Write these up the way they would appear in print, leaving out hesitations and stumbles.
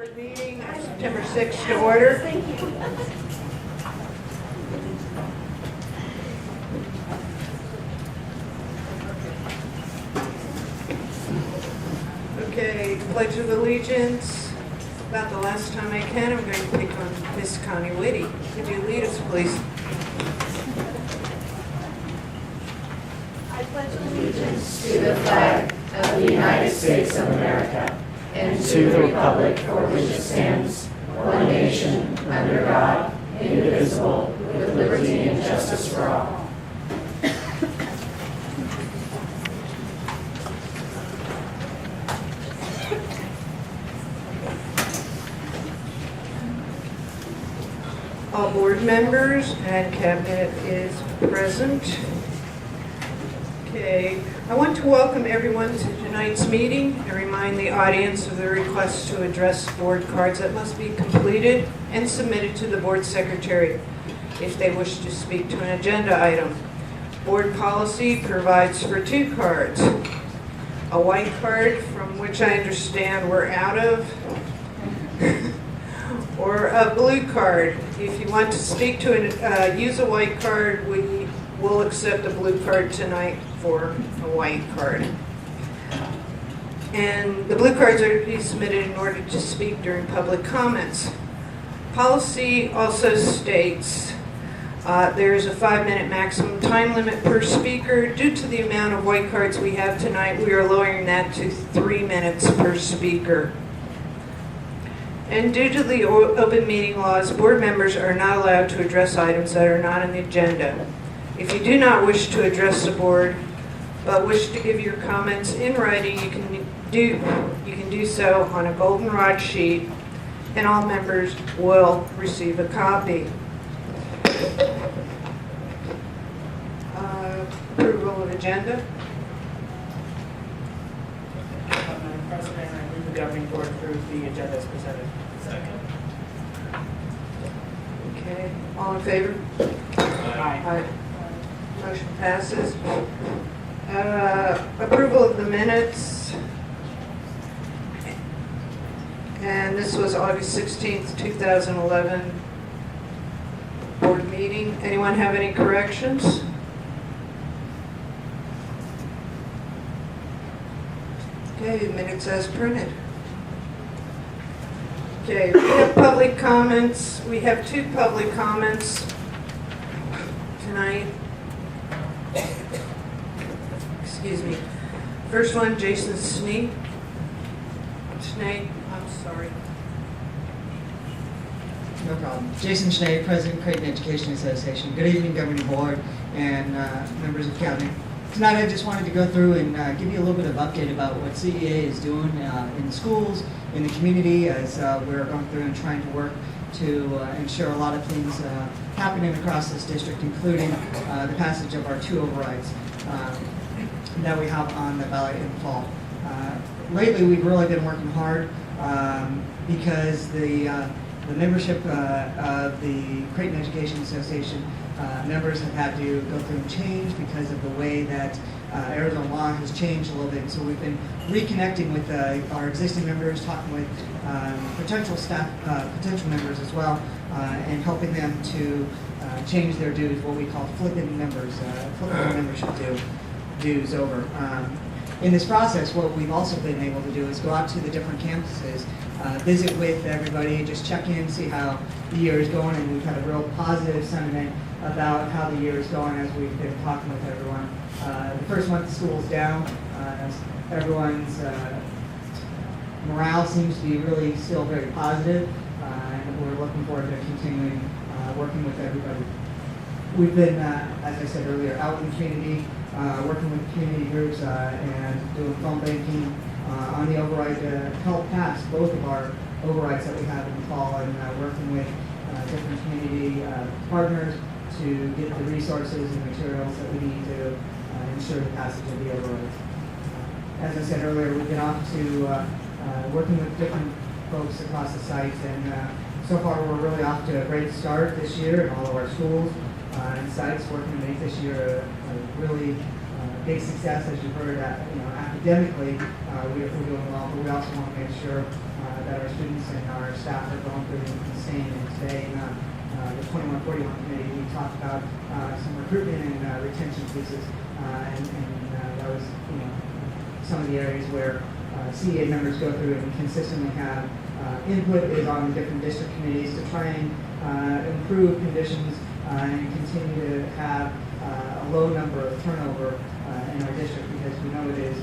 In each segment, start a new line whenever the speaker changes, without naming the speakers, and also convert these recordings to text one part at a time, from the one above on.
Board meeting of September 6th to order. Okay, Pledge of Allegiance. About the last time I can, I'm going to pick on Miss Connie Whitty. Could you lead us, please?
I pledge allegiance to the flag of the United States of America and to the republic for which it stands, one nation, under God, indivisible, with liberty and justice for all.
All board members and cabinet is present. Okay, I want to welcome everyone to tonight's meeting and remind the audience of the request to address board cards that must be completed and submitted to the board secretary if they wish to speak to an agenda item. Board policy provides for 2 cards. A white card, from which I understand we're out of, or a blue card. If you want to speak to use a white card, we will accept a blue card tonight for a white card. And the blue cards are to be submitted in order to speak during public comments. Policy also states there is a 5-minute maximum time limit per speaker. Due to the amount of white cards we have tonight, we are lowering that to 3 minutes per speaker. And due to the open meeting laws, board members are not allowed to address items that are not on the agenda. If you do not wish to address the board, but wish to give your comments in writing, you can do so on a goldenrod sheet, and all members will receive a copy. Approval of agenda.
Madam President, I move the governing board approve the agenda as presented. Second.
Okay, all in favor?
Aye.
Aye. Motion passes. Approval of the minutes. And this was August 16th, 2011 board meeting. Anyone have any corrections? Okay, minutes as printed. Okay, we have public comments. We have 2 public comments tonight. Excuse me. First one, Jason Snee. I'm sorry.
No problem. Jason Schnee, President, Creighton Education Association. Good evening, Governing Board and members of Cabinet. Tonight I just wanted to go through and give you a little bit of update about what CEA is doing in the schools, in the community, as we're going through and trying to work to ensure a lot of things happening across this district, including the passage of our 2 overrides that we have on the ballot in the fall. Lately we've really been working hard because the membership of the Creighton Education Association members have had to go through and change because of the way that Arizona law has changed a little bit. So we've been reconnecting with our existing members, talking with potential staff, potential members as well, and helping them to change their dues, what we call flipping members, flipping membership dues over. In this process, what we've also been able to do is go out to the different campuses, visit with everybody, just check in, see how the year is going, and we've had a real positive sentiment about how the year is going as we've been talking with everyone. The first month of school is down. Everyone's morale seems to be really still very positive, and we're looking forward to continuing working with everybody. We've been, as I said earlier, out in the community, working with community groups and doing phone banking on the override to help pass both of our overrides that we have in the fall, and working with different community partners to get the resources and materials that we need to ensure the passage of the overrides. As I said earlier, we've been off to working with different folks across the site, and so far we're really off to a great start this year in all of our schools and sites, working to make this year a really big success. As you've heard, academically we're doing well, but we also want to make sure that our students and our staff are going through and staying in today. The 2141 committee, we talked about some recruitment and retention pieces, and that was, some of the areas where CEA members go through and consistently have input is on the different district committees to try and improve conditions and continue to have a low number of turnover in our district, because we know it is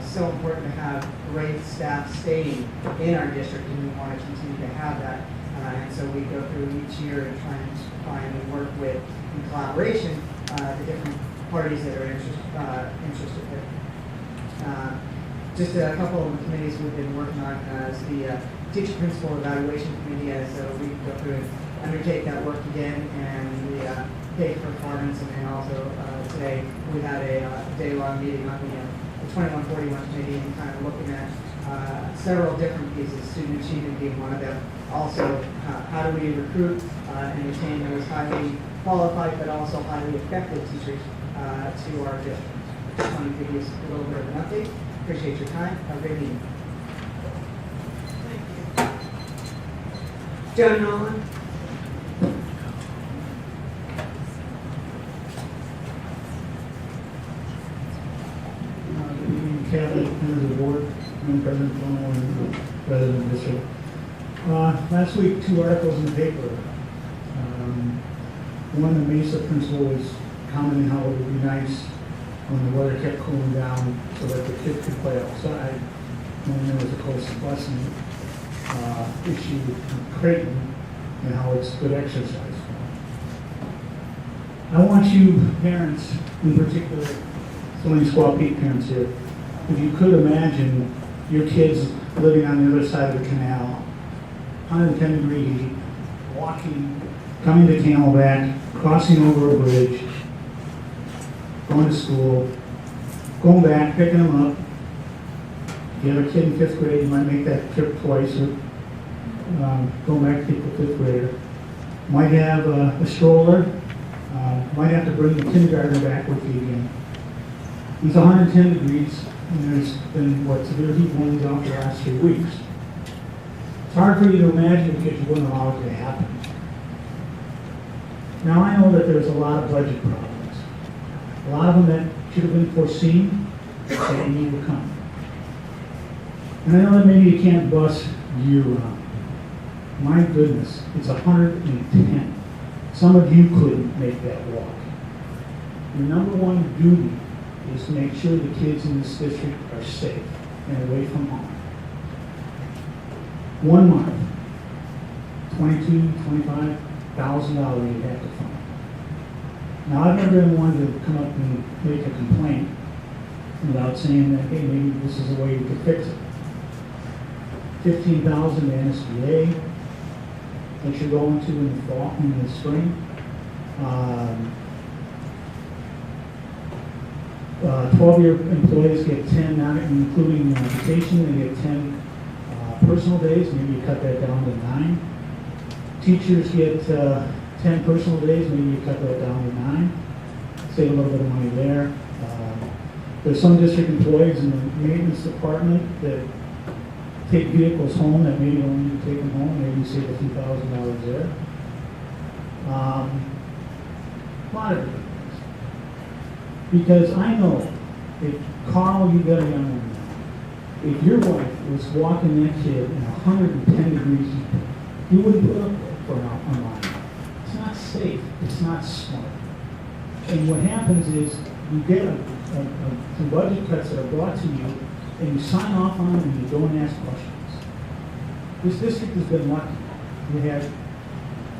so important to have great staff staying in our district, and we want to continue to have that. And so we go through each year and try and find and work with, in collaboration, the different parties that are interested with. Just a couple of the committees we've been working on is the Teacher Principal Evaluation Committee, as we go through and undertake that work again, and the pay for performance, and then also today we had a day-long meeting on the 2141 committee and kind of looking at several different pieces, student achievement being one of them. Also, how do we recruit and retain those highly qualified but also highly effective teachers to our district. Just want to give you a little bit of an update. Appreciate your time. Have a great evening.
Thank you. Joe Nolan.
Good evening, Cabinet, members of the board, and President Bono and the President Bishop. Last week, 2 articles in the paper. One, the Mesa principal was commenting how it would be nice when the weather kept cooling down so that the kids could play outside when there was a close busing issue with Creighton and how it's good exercise. I want you parents, in particular, some of these Squaw Peak parents here, if you could imagine your kids living on the other side of the canal, 110-degree heat, walking, coming to Camelback, crossing over a bridge, going to school, going back, picking them up. If you have a kid in 5th grade, you might make that trip twice, or going back to pick the 5th grader. Might have a stroller, might have to bring the kindergartner back with you again. It's 110 degrees, and there's been, severe heat warnings out the last 3 weeks. It's hard for you to imagine because you wouldn't allow it to happen. Now, I know that there's a lot of budget problems. A lot of them that should have been foreseen, that need to come. And I know that maybe you can't bus year-round. My goodness, it's 110. Some of you couldn't make that walk. Your number one duty is to make sure the kids in this district are safe and away from home. 1 month, $22,000, $25,000 you'd have to fund. Now, I've never been one to come up and make a complaint without saying that, hey, maybe this is a way we could fix it. $15,000 to NSBA that you're going to in the fall, in the spring. 12-year employees get 10, not including vacation, they get 10 personal days. Maybe you cut that down to 9. Teachers get 10 personal days. Maybe you cut that down to 9. Save a little bit of money there. There's some district employees in the maintenance department that take vehicles home that maybe don't need to take them home. Maybe you save a few $1,000s there. A lot of different things. Because I know, if Carl, you got a young one now, if your wife was walking that kid in 110 degrees heat, you wouldn't put up for an online. It's not safe. It's not smart. And what happens is you get some budget cuts that are brought to you, and you sign off on them and you don't ask questions. This district has been lucky. We had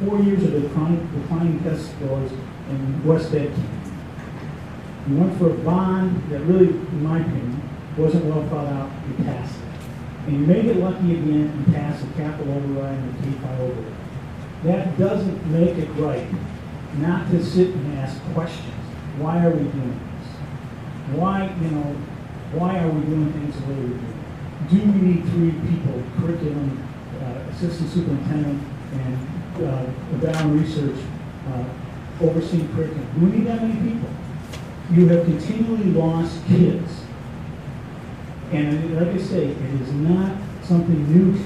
4 years of declining test scores in West Ed. You went for a bond that really, in my opinion, wasn't well thought out. You passed it. And you may get lucky again and pass a capital override and a K-5 override. That doesn't make it right not to sit and ask questions. Why are we doing this? Why are we doing things the way we're doing? Do we need 3 people, curriculum, assistant superintendent, and Bound Research overseeing curriculum? Do we need that many people? You have continually lost kids. And like I say, it is not something new to you.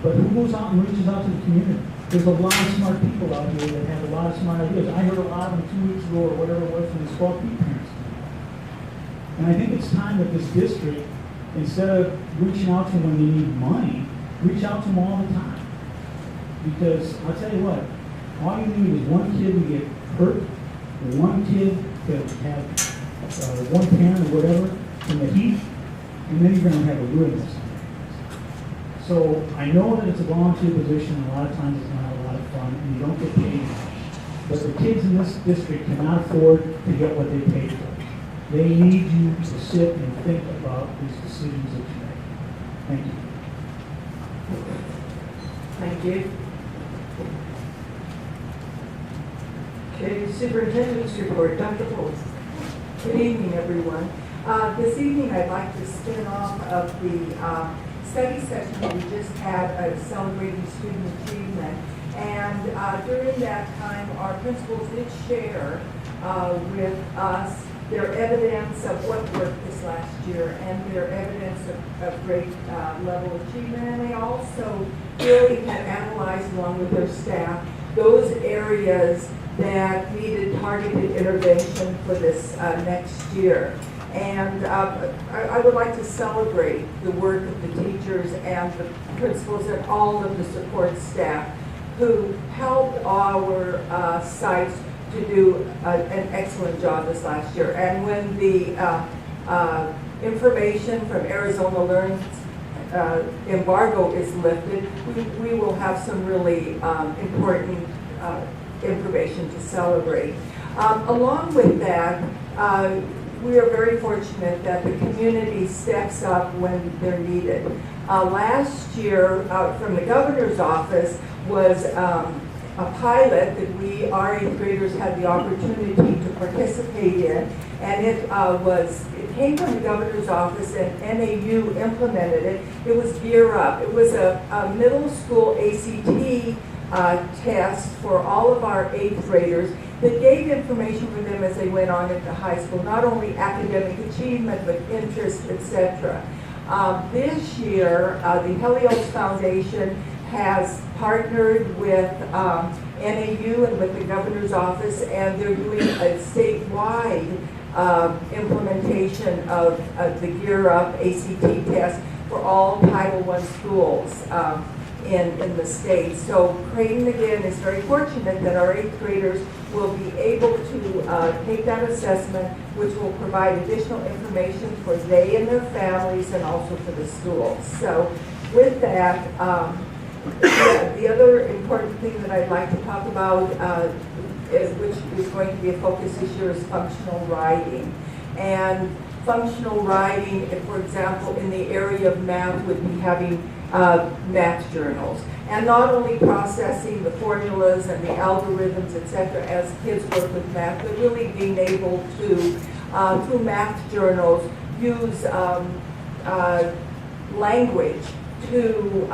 But who goes out and reaches out to the community? There's a lot of smart people out here that have a lot of smart ideas. I heard a lot of them 2 weeks ago or whatever it was from the 12 P parents. And I think it's time that this district, instead of reaching out to them when they need money, reach out to them all the time. Because I'll tell you what, all you need is one kid to get hurt, one kid to have one parent or whatever in the heat, and then you're going to have a real mess. So I know that it's a volunteer position, and a lot of times it's not a lot of fun, and you don't get paid much. But the kids in this district cannot afford to get what they paid for. They need you to sit and think about these decisions that you make. Thank you.
Thank you. Okay, Superintendent's report, Dr. Holt.
Good evening, everyone. This evening, I'd like to spin off of the study session that we just had celebrating student achievement. And during that time, our principals did share with us their evidence of what worked this last year and their evidence of great level of achievement. And they also really had analyzed, along with their staff, those areas that needed targeted intervention for this next year. And I would like to celebrate the work of the teachers and the principals and all of the support staff who helped our sites to do an excellent job this last year. And when the information from Arizona Learns embargo is lifted, we will have some really important information to celebrate. Along with that, we are very fortunate that the community steps up when they're needed. Last year, from the governor's office, was a pilot that our 8th graders had the opportunity to participate in, and it came from the governor's office, and NAU implemented it. It was Gear Up. It was a middle school ACT test for all of our 8th graders that gave information for them as they went on into high school, not only academic achievement, but interest, etc. This year, the Helios Foundation has partnered with NAU and with the governor's office, and they're doing a statewide implementation of the Gear Up ACT test for all Title I schools in the state. So Creighton, again, is very fortunate that our 8th graders will be able to take that assessment, which will provide additional information for they and their families and also for the schools. So with that, the other important thing that I'd like to talk about, which is going to be a focus this year, is functional writing. And functional writing, for example, in the area of math, would be having math journals. And not only processing the formulas and the algorithms, etc., as kids work with math, but really being able to, through math journals, use language to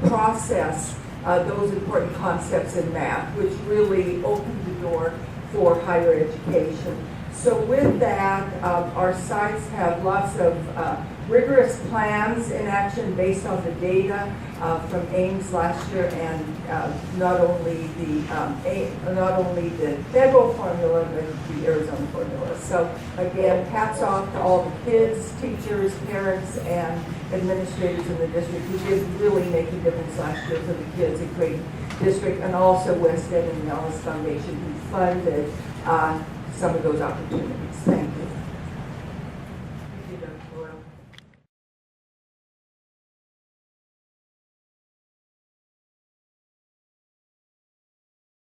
process those important concepts in math, which really opened the door for higher education. So with that, our sites have lots of rigorous plans in action based on the data from Ames last year, and not only the federal formula, but the Arizona formula. So again, hats off to all the kids, teachers, parents, and administrators in the district who did really make a difference last year for the kids at Creighton District, and also West End and the Ellis Foundation who funded some of those opportunities. Thank you.